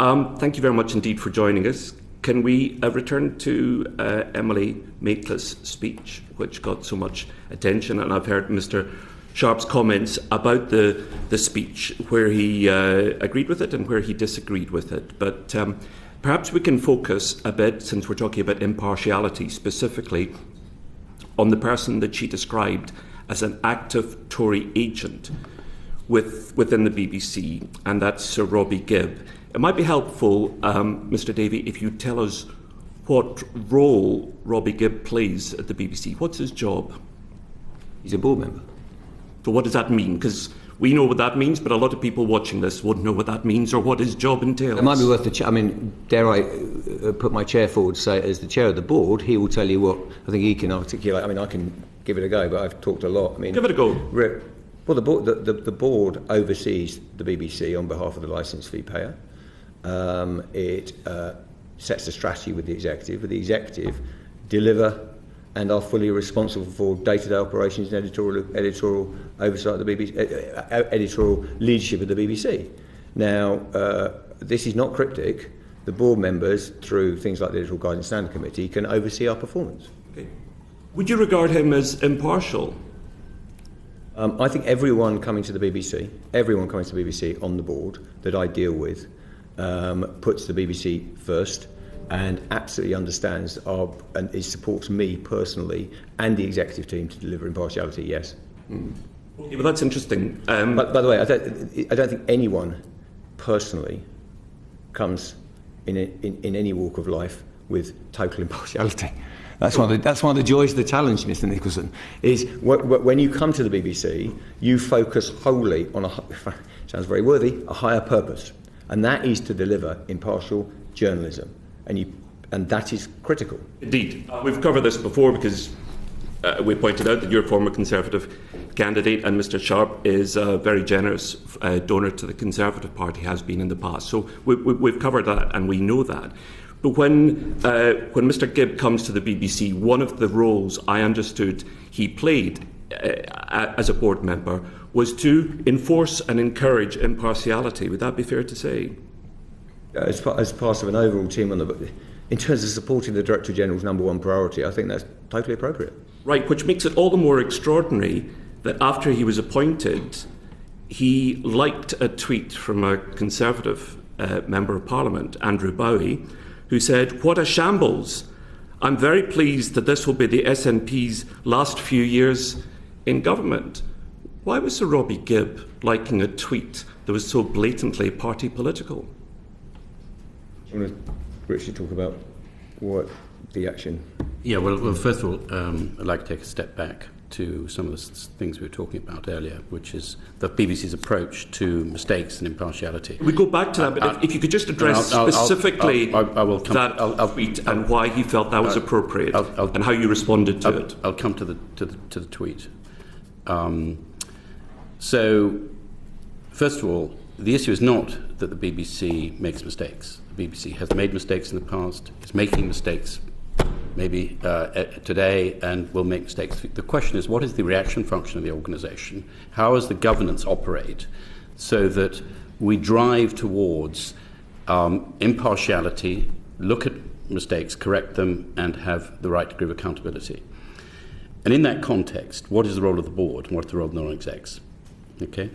Thank you very much indeed for joining us. Can we return to Emily Maitlis' speech, which got so much attention? And I've heard Mr. Sharp's comments about the speech, where he agreed with it and where he disagreed with it. But perhaps we can focus a bit, since we're talking about impartiality specifically, on the person that she described as an active Tory agent within the BBC, and that's Sir Robbie Gibb. It might be helpful, Mr. Davey, if you tell us what role Robbie Gibb plays at the BBC. What's his job? He's a board member. So what does that mean? Because we know what that means, but a lot of people watching this wouldn't know what that means or what his job entails. It might be worth dare I put my chair forward to say, as the chair of the board, he will tell you what I think he can articulate. I can give it a go, but I've talked a lot. Give it a go. Well, the board oversees the BBC on behalf of the licence fee payer. It sets the strategy with the executive. But the executive deliver and are fully responsible for day-to-day operations and editorial oversight of the BBC, editorial leadership of the BBC. Now, this is not cryptic. The board members, through things like the Editorial Guidance Standard Committee, can oversee our performance. Okay. Would you regard him as impartial? I think everyone coming to the BBC on the board that I deal with puts the BBC first and absolutely understands and it supports me personally and the executive team to deliver impartiality. Yes. Okay, well, that's interesting. But by the way, I don't think anyone personally comes in any walk of life with total impartiality. That's one of the joys of the challenge, Mr. Nicolson, is when you come to the BBC, you focus wholly on sounds very worthy, a higher purpose, and that is to deliver impartial journalism, and that is critical. Indeed. We've covered this before because we pointed out that you're a former Conservative candidate and Mr. Sharp is a very generous donor to the Conservative Party, has been in the past. So we've covered that and we know that. But when Mr. Gibb comes to the BBC, one of the roles I understood he played as a board member was to enforce and encourage impartiality. Would that be fair to say? As part of an overall team in terms of supporting the Director General's number one priority, I think that's totally appropriate. Right, which makes it all the more extraordinary that after he was appointed, he liked a tweet from a Conservative Member of Parliament, Andrew Bowie, who said, "What a shambles. I'm very pleased that this will be the SNP's last few years in government." Why was Sir Robbie Gibb liking a tweet that was so blatantly party political? I'm going to Richard talk about what the action. Yeah, well, first of all, I'd like to take a step back to some of the things we were talking about earlier, which is the BBC's approach to mistakes and impartiality. We go back to that, but if you could just address specifically that tweet and why he felt that was appropriate and how you responded to it. I'll come to the tweet. So, first of all, the issue is not that the BBC makes mistakes. The BBC has made mistakes in the past, is making mistakes maybe today, and will make mistakes. The question is, what is the reaction function of the organisation? How does the governance operate so that we drive towards impartiality, look at mistakes, correct them, and have the right degree of accountability? And in that context, what is the role of the board and what is the role of the non-execs? Okay.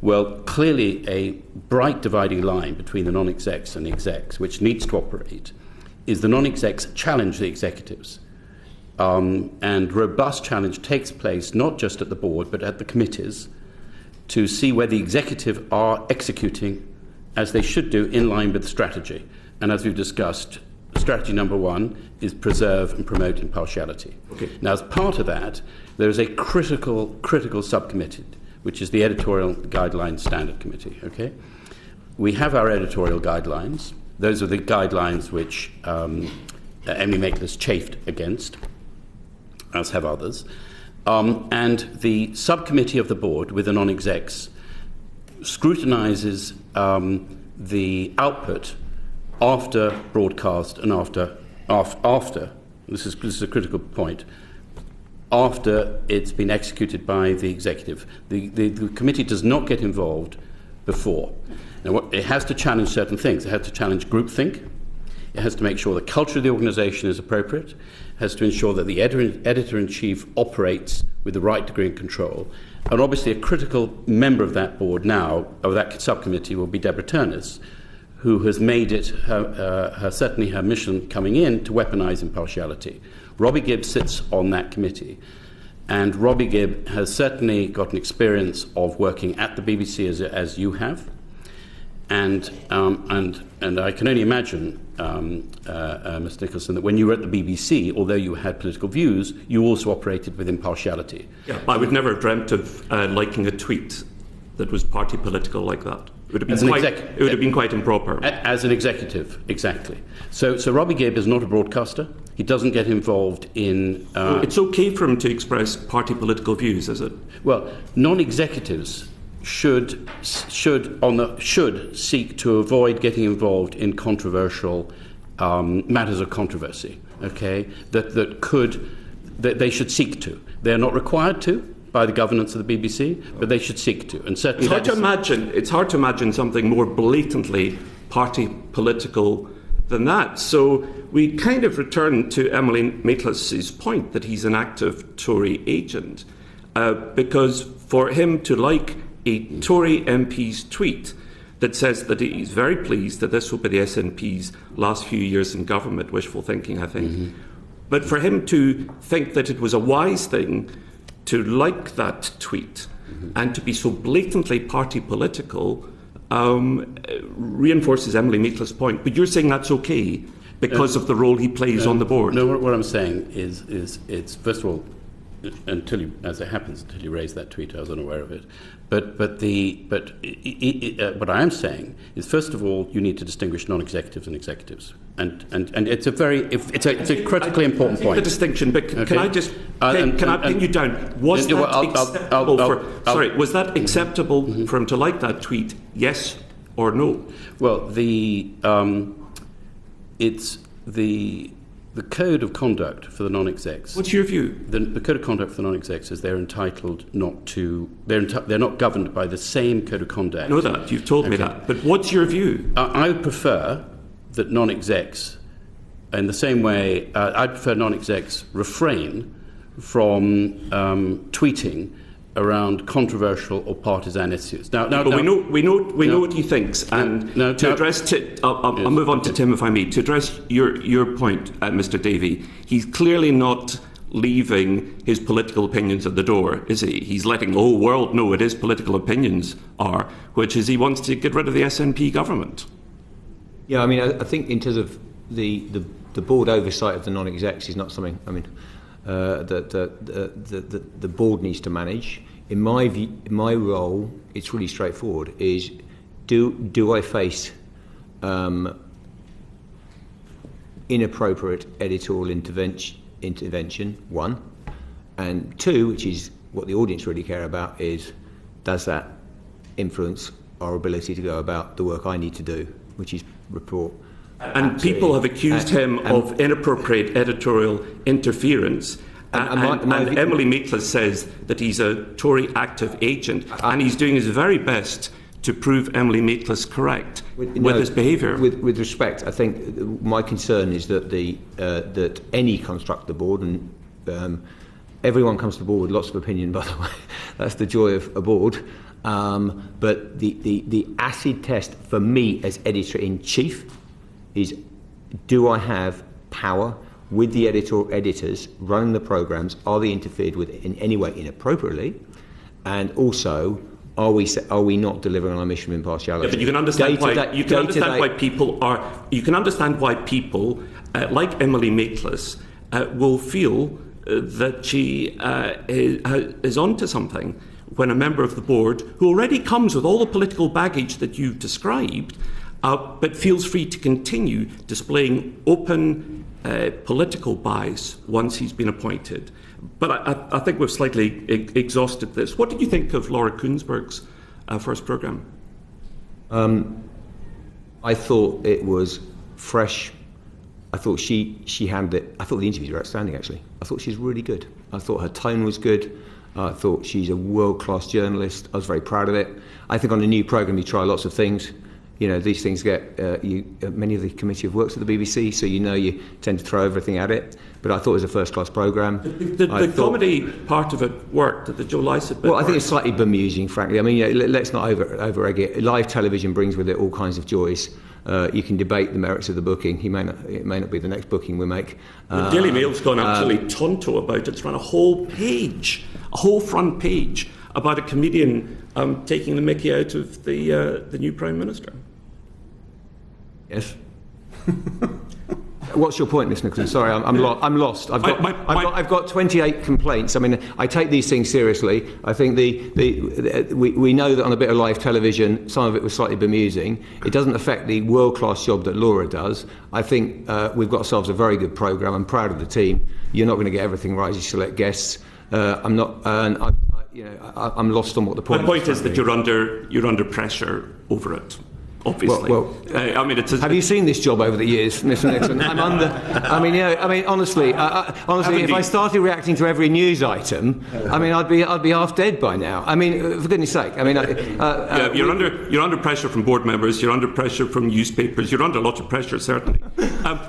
Well, clearly a bright dividing line between the non-execs and the execs, which needs to operate, is the non-execs challenge the executives. And robust challenge takes place not just at the board, but at the committees to see whether the executive are executing as they should do in line with the strategy. And as we've discussed, strategy number one is preserve and promote impartiality. Okay. Now, as part of that, there is a critical subcommittee, which is the Editorial Guidelines Standard Committee. Okay, we have our editorial guidelines. Those are the guidelines which Emily Maitlis chafed against, as have others. And the subcommittee of the board, with the non-execs, scrutinises the output after broadcast and after this is a critical point, after it's been executed by the executive. The committee does not get involved before. Now, it has to challenge certain things. It has to challenge groupthink. It has to make sure the culture of the organisation is appropriate. It has to ensure that the editor-in-chief operates with the right degree of control. And obviously a critical member of that board now, of that subcommittee, will be Deborah Turness, who has made it certainly her mission coming in to weaponise impartiality. Robbie Gibb sits on that committee. And Robbie Gibb has certainly got an experience of working at the BBC as you have. And I can only imagine, Mr. Nicolson, that when you were at the BBC, although you had political views, you also operated with impartiality. Yeah, I would never have dreamt of liking a tweet that was party political like that. It would have been quite improper. As an executive, exactly. So Robbie Gibb is not a broadcaster. He doesn't get involved in... it's okay for him to express party political views, is it? Well, non-executives should seek to avoid getting involved in controversial matters of controversy. Okay, that they should seek to. They are not required to by the governance of the BBC, but they should seek to. And certainly, it's hard to imagine something more blatantly party political than that. So we kind of return to Emily Maitlis's point that he's an active Tory agent, because for him to like a Tory MP's tweet that says that he's very pleased that this will be the SNP's last few years in government, wishful thinking, I think. Mm-hmm. But for him to think that it was a wise thing to like that tweet and to be so blatantly party political reinforces Emily Maitlis' point. But you're saying that's okay because of the role he plays on the board. No, what I'm saying is it's, first of all, until you raised that tweet, I was unaware of it. But what I am saying is, first of all, you need to distinguish non-executives and executives, and it's a critically important point. The distinction, but can I just can I pin you down? Was that acceptable for him to like that tweet? Yes or no? Well, it's the code of conduct for the non-execs. What's your view? The code of conduct for the non-execs is they're entitled not to. They're not governed by the same code of conduct. I know that. You've told me that. But what's your view? I would prefer that non-execs, in the same way, I prefer non-execs refrain from tweeting around controversial or partisan issues. Now, we know what he thinks, and to address. I'll move on to Tim, if I may. To address your point, Mr. Davey, he's clearly not leaving his political opinions at the door, is he? He's letting the whole world know what his political opinions are, which is he wants to get rid of the SNP government. Yeah, I mean, I think in terms of the board oversight of the non-execs is not something. I mean. That the board needs to manage. In my view, my role, it's really straightforward. Is do I face inappropriate editorial intervention? One, and two, which is what the audience really care about, is does that influence our ability to go about the work I need to do, which is report. And people have accused him of inappropriate editorial interference. And Emily Maitlis says that he's a Tory active agent, and he's doing his very best to prove Emily Maitlis correct with his behaviour. With respect, I think my concern is that that any construct of the board, and everyone comes to the board with lots of opinion, by the way. That's the joy of a board. But the acid test for me as editor-in-chief is, do I have power with the editors running the programmes? Are they interfered with in any way inappropriately? And also, are we not delivering on our mission of impartiality? Yeah, but you can understand why people like Emily Maitlis will feel that she is onto something when a member of the board, who already comes with all the political baggage that you've described, but feels free to continue displaying open political bias once he's been appointed. But I think we've slightly exhausted this. What did you think of Laura Kuenssberg's first programme? I thought it was fresh. I thought she handled it. I thought the interviews were outstanding, actually. I thought she was really good. I thought her tone was good. I thought she's a world-class journalist. I was very proud of it. I think on a new programme you try lots of things. You know, these things get, many of the committee have worked at the BBC, so you tend to throw everything at it. But I thought it was a first-class programme. The comedy part of it worked, the Joe Lycett bit. Well, I think it's slightly bemusing, frankly. I mean, let's not over-egg it. Live television brings with it all kinds of joys. You can debate the merits of the booking. It may not be the next booking we make. The Daily Mail's gone absolutely tonto about it. It's run a whole page, a whole front page, about a comedian taking the mickey out of the new Prime Minister. Yes. What's your point, Mr. Nicolson? Sorry, I'm lost. I've got 28 complaints. I mean, I take these things seriously. I think we know that on a bit of live television, some of it was slightly bemusing. It doesn't affect the world-class job that Laura does. I think we've got ourselves a very good programme. I'm proud of the team. You're not going to get everything right as you select guests. I'm not. I'm lost on what the point is. My point is that you're under pressure over it. Obviously. I mean, have you seen this job over the years, Mr. Nicolson? I'm under. I mean, honestly, if I started reacting to every news item, I mean, I'd be half dead by now. I mean, for goodness' sake. I mean, you're under pressure from board members. You're under pressure from newspapers. You're under a lot of pressure, certainly.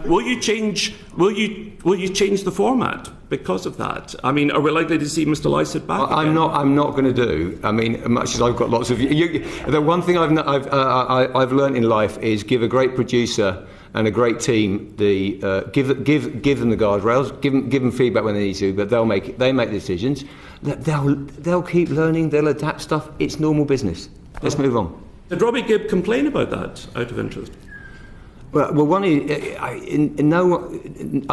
Will you change the format because of that? I mean, are we likely to see Mr. Lycett back? I'm not going to do. I mean, much as I've got lots of. The one thing I've learned in life is give a great producer and a great team give them the guardrails, give them feedback when they need to, but they make decisions. They'll keep learning. They'll adapt stuff. It's normal business. Let's move on. Did Robbie Gibb complain about that out of interest? Well, one is, I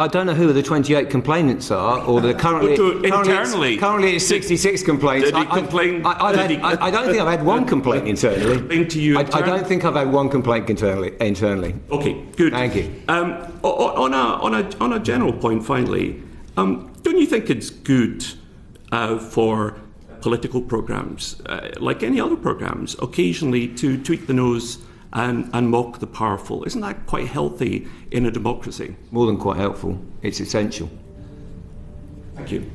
don't know who the 28 complainants are, or the currently it's 66 complaints. Did he complain? I don't think I've had one complaint internally. I don't think I've had one complaint internally. Okay, good. Thank you. On a general point, finally, don't you think it's good for political programmes, like any other programmes, occasionally to tweak the nose and mock the powerful? Isn't that quite healthy in a democracy? More than quite helpful. It's essential. Thank you.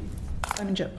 Simon Joe.